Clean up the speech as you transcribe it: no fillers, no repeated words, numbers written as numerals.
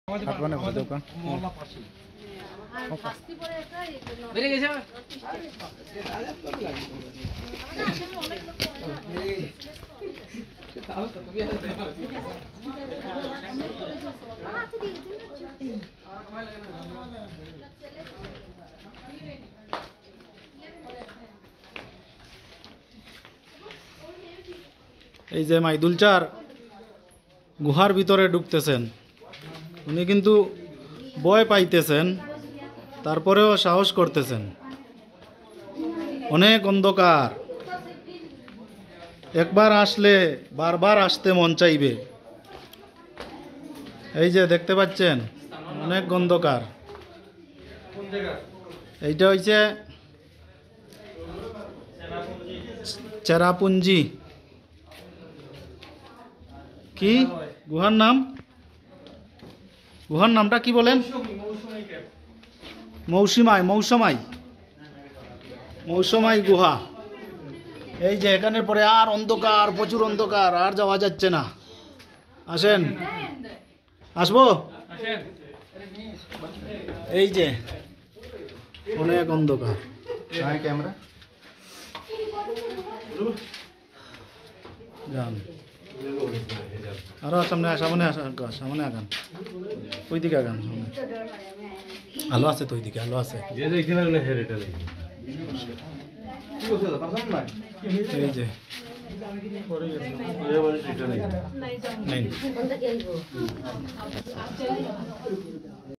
হাত বানে বলে দাও এই যে মাইদুল চার গুহার ভিতরে ঢুকতেছেন, উনি কিন্তু ভয় পাইতেছেন, তারপরেও সাহস করতেছেন। অনেক অন্ধকার, একবার আসলে বারবার আসতে মন চাইবে। এই যে দেখতে পাচ্ছেন অনেক অন্ধকার। এইটা হইছে চেরাপুঞ্জি। কি গুহার নাম? গুহার নামটা কি বলেন? মৌসুমাই গুহা। এই যে এখানের পরে আর অন্ধকার, প্রচুর অন্ধকার, আর যাওয়া যাচ্ছে না। আসেন, আসবো? এই যে অনেক অন্ধকার। ক্যামেরা যান, আরো সামনে আগান, ওই দিকে আগান, সামনে আলো আছে তো, ওই দিকে আলো আছে। এই যে নাই